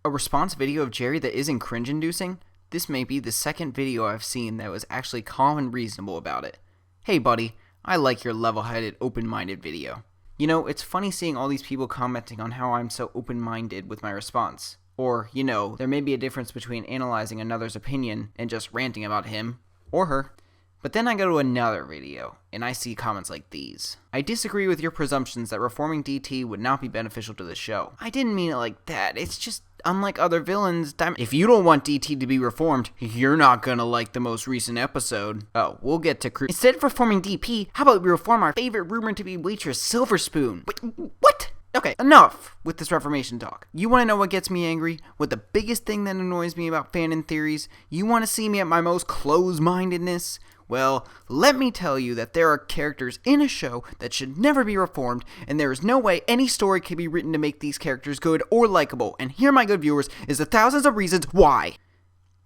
A response video of Jerry that isn't cringe-inducing? This may be the second video I've seen that was actually calm and reasonable about it. Hey buddy, I like your level-headed, open-minded video. You know, it's funny seeing all these people commenting on how I'm so open-minded with my response. Or, you know, there may be a difference between analyzing another's opinion and just ranting about him or her. But then I go to another video, and I see comments like these. I disagree with your presumptions that reforming DT would not be beneficial to the show. I didn't mean it like that. It's just, unlike other villains, if you don't want DT to be reformed, you're not gonna like the most recent episode. Oh, we'll get to Instead of reforming DP, how about we reform our favorite rumored to be waitress, Silver Spoon? Wait, what? Okay, enough with this Reformation talk. You want to know what gets me angry? What the biggest thing that annoys me about fandom theories? You want to see me at my most close-mindedness? Well, let me tell you that there are characters in a show that should never be reformed, and there is no way any story can be written to make these characters good or likable, and here, my good viewers, is the thousands of reasons why.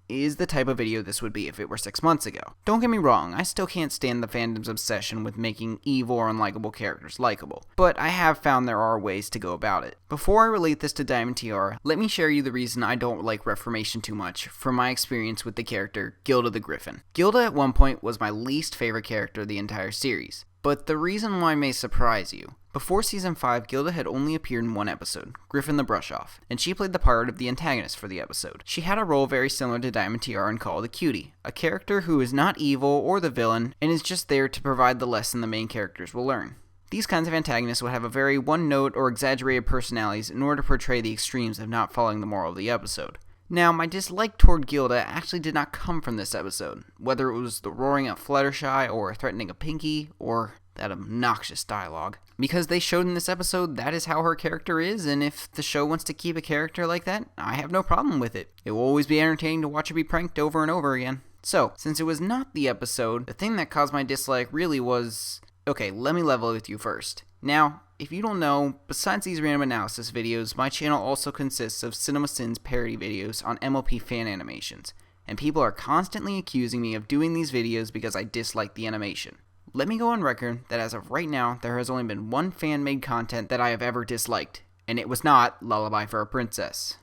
Is the type of video this would be if it were 6 months ago. Don't get me wrong, I still can't stand the fandom's obsession with making evil or unlikable characters likable, but I have found there are ways to go about it. Before I relate this to Diamond Tiara, let me share you the reason I don't like Reformation too much from my experience with the character Gilda the Griffin. Gilda at one point was my least favorite character of the entire series, but the reason why may surprise you. Before Season 5, Gilda had only appeared in one episode, Griffin the Brush-Off, and she played the part of the antagonist for the episode. She had a role very similar to Diamond Tiara in Call of the Cutie, a character who is not evil or the villain, and is just there to provide the lesson the main characters will learn. These kinds of antagonists would have a very one-note or exaggerated personalities in order to portray the extremes of not following the moral of the episode. Now, my dislike toward Gilda actually did not come from this episode, whether it was the roaring at Fluttershy, or threatening a Pinky, or that obnoxious dialogue. Because they showed in this episode that is how her character is, and if the show wants to keep a character like that, I have no problem with it. It will always be entertaining to watch her be pranked over and over again. So, since it was not the episode, the thing that caused my dislike really was... Okay, let me level with you first. Now, if you don't know, besides these random analysis videos, my channel also consists of CinemaSins parody videos on MLP fan animations, and people are constantly accusing me of doing these videos because I dislike the animation. Let me go on record that as of right now, there has only been one fan-made content that I have ever disliked, and it was not Lullaby for a Princess.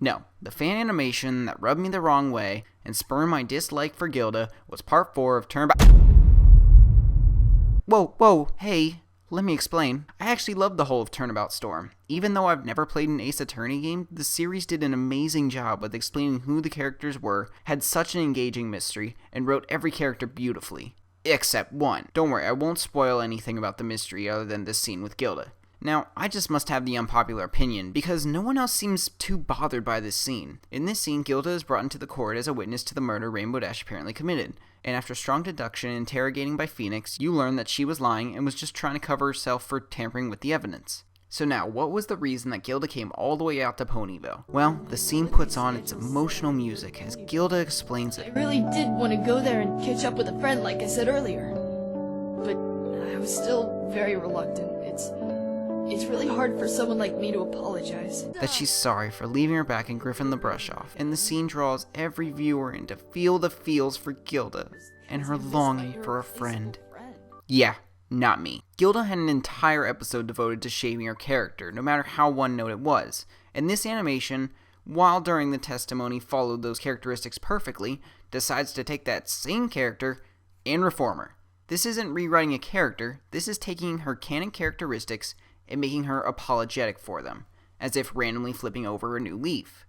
No, the fan animation that rubbed me the wrong way and spurred my dislike for Gilda was part 4 of Turnabout. Whoa, hey, let me explain. I actually loved the whole of Turnabout Storm. Even though I've never played an Ace Attorney game, the series did an amazing job with explaining who the characters were, had such an engaging mystery, and wrote every character beautifully. Except one. Don't worry, I won't spoil anything about the mystery other than this scene with Gilda. Now, I just must have the unpopular opinion, because no one else seems too bothered by this scene. In this scene, Gilda is brought into the court as a witness to the murder Rainbow Dash apparently committed, and after strong deduction and interrogating by Phoenix, you learn that she was lying and was just trying to cover herself for tampering with the evidence. So now, what was the reason that Gilda came all the way out to Ponyville? Well, the scene puts on its emotional music as Gilda explains it. I really did want to go there and catch up with a friend like I said earlier, but I was still very reluctant. It's really hard for someone like me to apologize. That she's sorry for leaving her back in Griffin the Brush-Off, and the scene draws every viewer in to feel the feels for Gilda and her longing for a friend. Yeah, not me. Gilda had an entire episode devoted to shaping her character, no matter how one-note it was, and this animation, while during the testimony followed those characteristics perfectly, decides to take that same character and reform her. This isn't rewriting a character, this is taking her canon characteristics and making her apologetic for them, as if randomly flipping over a new leaf.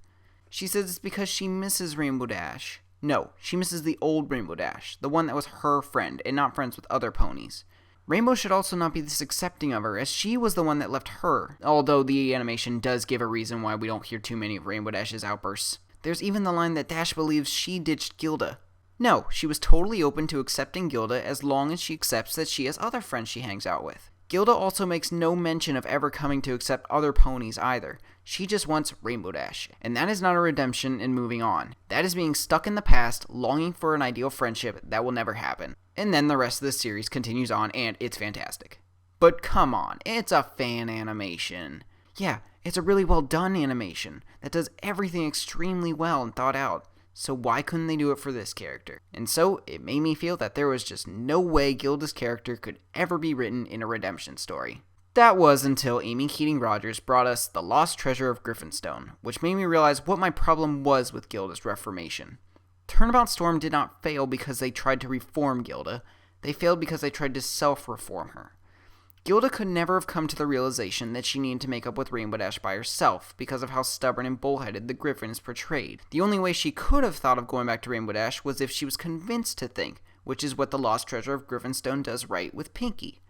She says it's because she misses Rainbow Dash. No, she misses the old Rainbow Dash, the one that was her friend and not friends with other ponies. Rainbow should also not be this accepting of her, as she was the one that left her, although the animation does give a reason why we don't hear too many of Rainbow Dash's outbursts. There's even the line that Dash believes she ditched Gilda. No, she was totally open to accepting Gilda as long as she accepts that she has other friends she hangs out with. Gilda also makes no mention of ever coming to accept other ponies either. She just wants Rainbow Dash, and that is not a redemption and moving on. That is being stuck in the past, longing for an ideal friendship that will never happen. And then the rest of the series continues on, and it's fantastic. But come on, it's a fan animation. Yeah, it's a really well done animation that does everything extremely well and thought out. So why couldn't they do it for this character? And so it made me feel that there was just no way Gilda's character could ever be written in a redemption story. That was until Amy Keating Rogers brought us The Lost Treasure of Griffinstone, which made me realize what my problem was with Gilda's reformation. Turnabout Storm did not fail because they tried to reform Gilda, they failed because they tried to self-reform her. Gilda could never have come to the realization that she needed to make up with Rainbow Dash by herself because of how stubborn and bullheaded the Griffins portrayed. The only way she could have thought of going back to Rainbow Dash was if she was convinced to think, which is what The Lost Treasure of Griffinstone does right with Pinkie.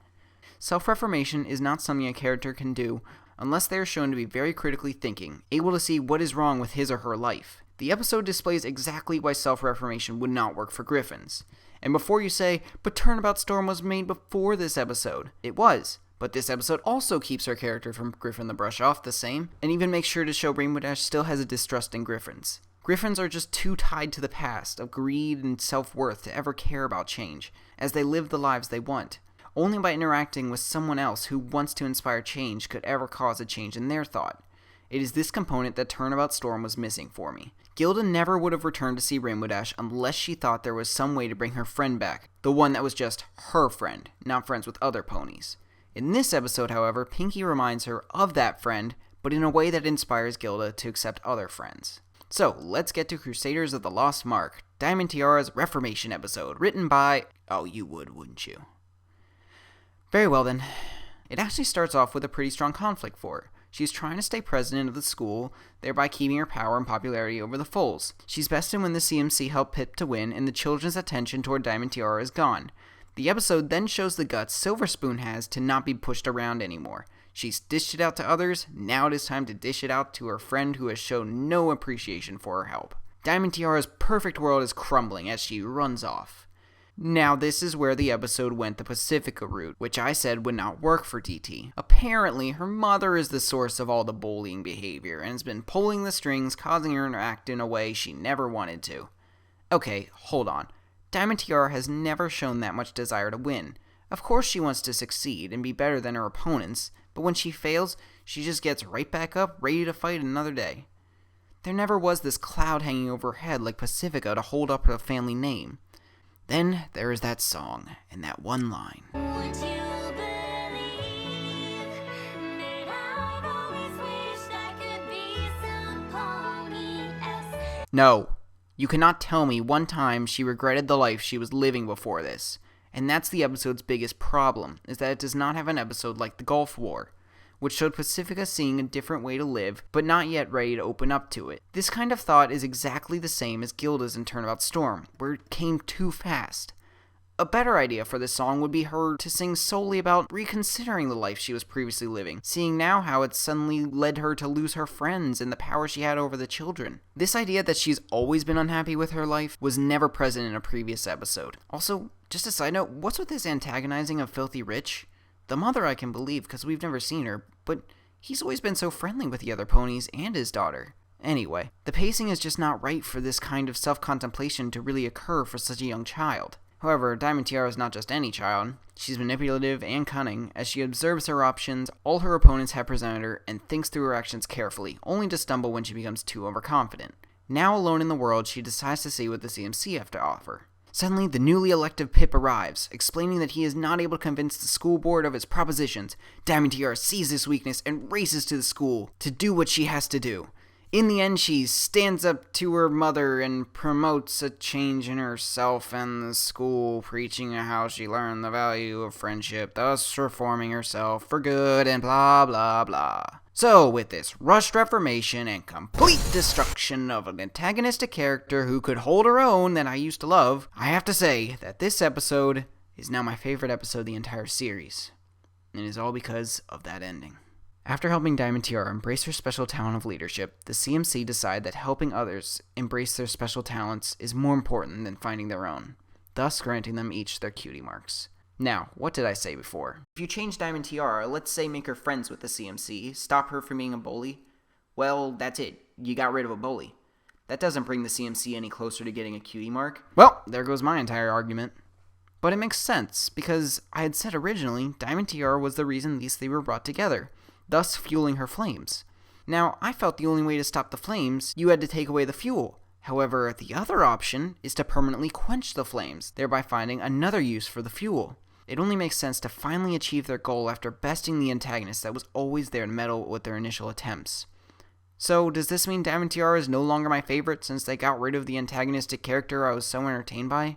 Self-reformation is not something a character can do unless they are shown to be very critically thinking, able to see what is wrong with his or her life. The episode displays exactly why self-reformation would not work for Griffins. And before you say, but Turnabout Storm was made before this episode, it was. But this episode also keeps her character from Griffin the Brush Off the same, and even makes sure to show Rainbow Dash still has a distrust in Griffins. Griffins are just too tied to the past of greed and self-worth to ever care about change, as they live the lives they want. Only by interacting with someone else who wants to inspire change could ever cause a change in their thought. It is this component that Turnabout Storm was missing for me. Gilda never would have returned to see Rainbow Dash unless she thought there was some way to bring her friend back, the one that was just her friend, not friends with other ponies. In this episode, however, Pinkie reminds her of that friend, but in a way that inspires Gilda to accept other friends. So, let's get to Crusaders of the Lost Mark, Diamond Tiara's Reformation episode, written by... oh, you would, wouldn't you? Very well then. It actually starts off with a pretty strong conflict for her. She's trying to stay president of the school, thereby keeping her power and popularity over the foals. She's bested when the CMC help Pip to win, and the children's attention toward Diamond Tiara is gone. The episode then shows the guts Silver Spoon has to not be pushed around anymore. She's dished it out to others, now it is time to dish it out to her friend who has shown no appreciation for her help. Diamond Tiara's perfect world is crumbling as she runs off. Now this is where the episode went the Pacifica route, which I said would not work for DT. Apparently, her mother is the source of all the bullying behavior and has been pulling the strings, causing her to act in a way she never wanted to. Okay, hold on. Diamond Tiara has never shown that much desire to win. Of course she wants to succeed and be better than her opponents, but when she fails, she just gets right back up, ready to fight another day. There never was this cloud hanging over her head like Pacifica to hold up her family name. Then there is that song, and that one line. Would you believe that I've always wished I could be some pony else? No, you cannot tell me one time she regretted the life she was living before this. And that's the episode's biggest problem, is that it does not have an episode like the Gulf War, which showed Pacifica seeing a different way to live, but not yet ready to open up to it. This kind of thought is exactly the same as Gilda's in Turnabout Storm, where it came too fast. A better idea for this song would be her to sing solely about reconsidering the life she was previously living, seeing now how it suddenly led her to lose her friends and the power she had over the children. This idea that she's always been unhappy with her life was never present in a previous episode. Also, just a side note, what's with this antagonizing of Filthy Rich? The mother I can believe because we've never seen her, but he's always been so friendly with the other ponies and his daughter. Anyway, the pacing is just not right for this kind of self-contemplation to really occur for such a young child. However, Diamond Tiara is not just any child. She's manipulative and cunning, as she observes her options, all her opponents have presented her, and thinks through her actions carefully, only to stumble when she becomes too overconfident. Now alone in the world, she decides to see what the CMC have to offer. Suddenly, the newly elected Pip arrives, explaining that he is not able to convince the school board of his propositions. Diamond Tiara sees this weakness and races to the school to do what she has to do. In the end, she stands up to her mother and promotes a change in herself and the school, preaching how she learned the value of friendship, thus reforming herself for good and blah blah blah. So, with this rushed reformation and complete destruction of an antagonistic character who could hold her own that I used to love, I have to say that this episode is now my favorite episode of the entire series. And it is all because of that ending. After helping Diamond Tiara embrace her special talent of leadership, the CMC decide that helping others embrace their special talents is more important than finding their own, thus granting them each their cutie marks. Now, what did I say before? If you change Diamond Tiara, let's say make her friends with the CMC, stop her from being a bully, well, that's it. You got rid of a bully. That doesn't bring the CMC any closer to getting a cutie mark. Well, there goes my entire argument. But it makes sense, because I had said originally Diamond Tiara was the reason these three were brought together, thus fueling her flames. Now, I felt the only way to stop the flames, you had to take away the fuel. However, the other option is to permanently quench the flames, thereby finding another use for the fuel. It only makes sense to finally achieve their goal after besting the antagonist that was always there to meddle with their initial attempts. So, does this mean Diamond Tiara is no longer my favorite since they got rid of the antagonistic character I was so entertained by?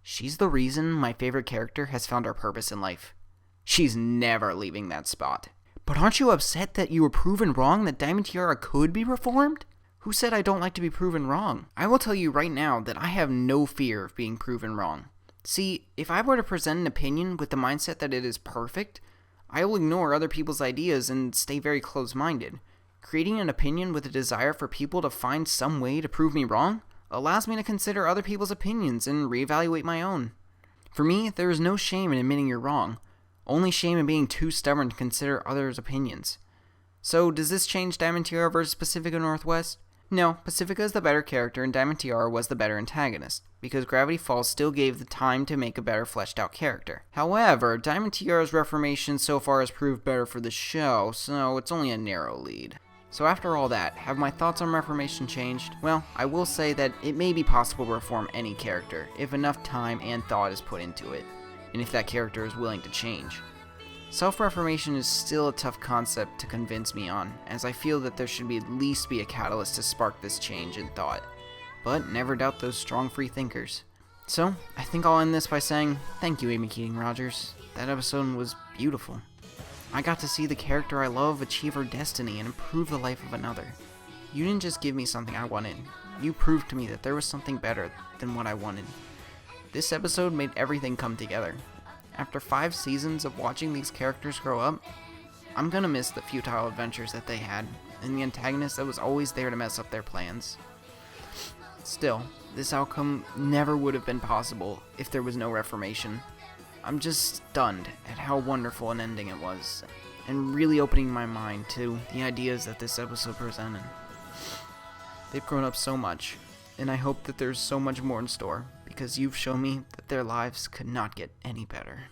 She's the reason my favorite character has found her purpose in life. She's never leaving that spot. But aren't you upset that you were proven wrong that Diamond Tiara could be reformed? Who said I don't like to be proven wrong? I will tell you right now that I have no fear of being proven wrong. See, if I were to present an opinion with the mindset that it is perfect, I will ignore other people's ideas and stay very close-minded. Creating an opinion with a desire for people to find some way to prove me wrong allows me to consider other people's opinions and reevaluate my own. For me, there is no shame in admitting you're wrong, only shame in being too stubborn to consider others' opinions. So, does this change Diamond Tiara versus Pacifica Northwest? No, Pacifica is the better character and Diamond Tiara was the better antagonist, because Gravity Falls still gave the time to make a better fleshed out character. However, Diamond Tiara's Reformation so far has proved better for the show, so it's only a narrow lead. So after all that, have my thoughts on Reformation changed? Well, I will say that it may be possible to reform any character, if enough time and thought is put into it, and if that character is willing to change. Self-reformation is still a tough concept to convince me on, as I feel that there should at least be a catalyst to spark this change in thought. But never doubt those strong free thinkers. So, I think I'll end this by saying, thank you, Amy Keating Rogers. That episode was beautiful. I got to see the character I love achieve her destiny and improve the life of another. You didn't just give me something I wanted. You proved to me that there was something better than what I wanted. This episode made everything come together. After 5 seasons of watching these characters grow up, I'm gonna miss the futile adventures that they had, and the antagonist that was always there to mess up their plans. Still, this outcome never would have been possible if there was no Reformation. I'm just stunned at how wonderful an ending it was, and really opening my mind to the ideas that this episode presented. They've grown up so much, and I hope that there's so much more in store, because you've shown me that their lives could not get any better.